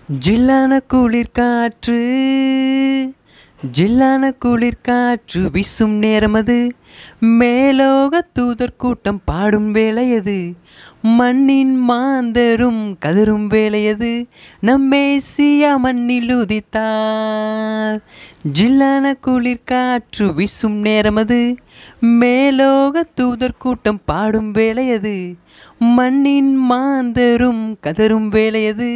ஜில்லான குளிர் காற்று ஜில்லான குளிர் காற்று வீசும் நேரமது, மேலோக தூதர் கூட்டம் பாடும் வேளையது, மண்ணின் மாந்தரும் கதரும் வேளையது, நம்மேசியா மண்ணில் உதித்தார். ஜில்லான குளிர் காற்று வீசும் நேரமது, மேலோக தூதர் கூட்டம் பாடும் வேளையது, மண்ணின் மாந்தரும் கதரும் வேளையது,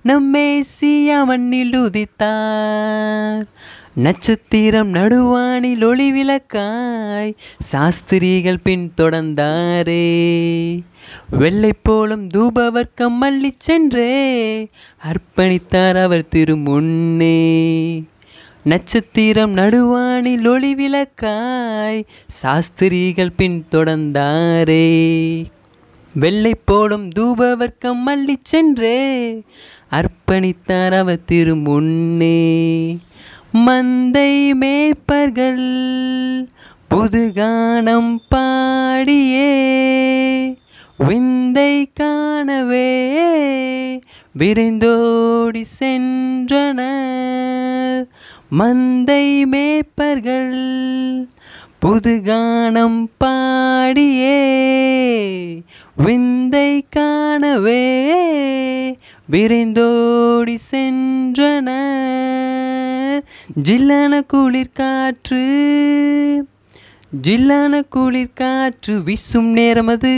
நம்மேசியா மண்ணில் உதித்தார். நட்சத்திரம் நடுவானில் ஒளி விளக்காய் சாஸ்திரிகள் பின் தொடர்ந்தாரே, வெள்ளை போலும் தூபவர்க்கம் மல்லி சென்றே அர்ப்பணித்தார் அவர் திருமுன்னே. நட்சத்திரம் நடுவானில் ஒளி விளக்காய் சாஸ்திரிகள் பின் தொடர்ந்தாரே, வெள்ளை போலும் தூபவர்க்கம் மல்லி சென்றே அர்ப்பணித்தார் அவர் திருமுன்னே. மந்தை மேய்ப்பர்கள் புதுகானம் பாடியே விந்தை காணவே விரைந்தோடி சென்றனர். மந்தை மேய்ப்பர்கள் புதுகானம் பாடியே விந்தை காணவே விரைந்தோடி சென்றனர். ஜில்லான குளிர் காற்று ஜில்லான குளிர் காற்று வீசும் நேரமது,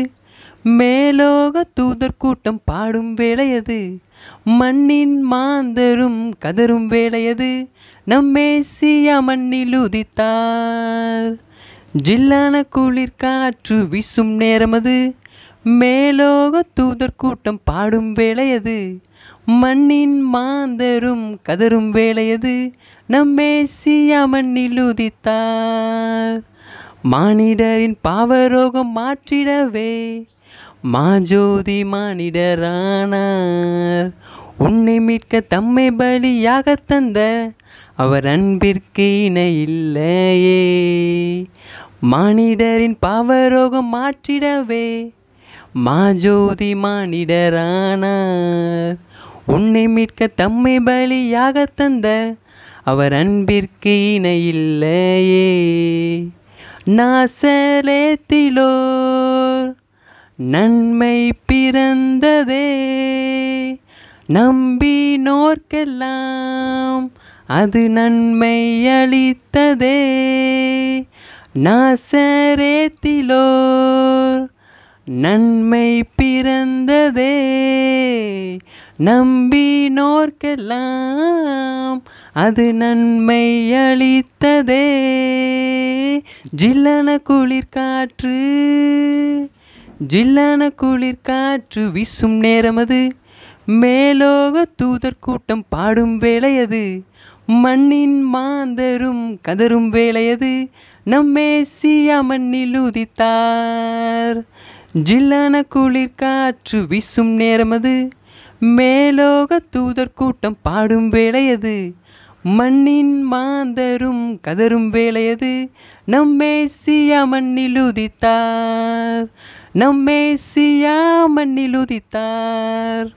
மேலோக தூதர் கூட்டம் பாடும் வேளையது, மண்ணின் மாந்தரும் கதரும் வேளையது, நம்மேசியா மண்ணில் உதித்தார். ஜில்லான குளிர் காற்று வீசும் நேரமது, மேலோக தூதர் கூட்டம் பாடும் வேளையது, மண்ணின் மாந்தரும் கதரும் வேளையது, நம்மேசியா மண்ணில் உதித்தார். மானிடரின் பாவரோகம் மாற்றிடவே மாஜோதி மானிடரானார். உன்னை மீட்க தம்மை பலியாக தந்த அவர் அன்பிற்கு இணை இல்லையே. மானிடரின் பாவரோகம் மாற்றிடவே மாஜோதி மானிடரானார். உன்னை மீட்க தம்மை பலியாக தந்த அவர் அன்பிற்கு இணை இல்லையே. நாசரேத்திலோர் நன்மை பிறந்ததே, நம்பினோர்க்கெல்லாம் அது நன்மை அளித்ததே. நாசரேத்திலோர் நன்மை பிறந்ததே, நம்பினோர்க்கெல்லாம் அது நன்மை அளித்ததே. ஜில்லான குளிர் காற்று ஜில்லான குளிர் காற்று வீசும் நேரமது, மேலோக தூதர் கூட்டம் பாடும் வேளையது, மண்ணின் மாந்தரும் கதரும் வேளையது, நம்மேசியா மண்ணில் உதித்தார். ஜில்லான குளிர் காற்று வீசும் நேரமது, மேலோக தூதர் கூட்டம் பாடும் வேளையது, மண்ணின் மாந்தரும் கதரும் வேளையது, நம்மேசியா மண்ணில் உதித்தார். நம்மேசியா மண்ணில் உதித்தார்.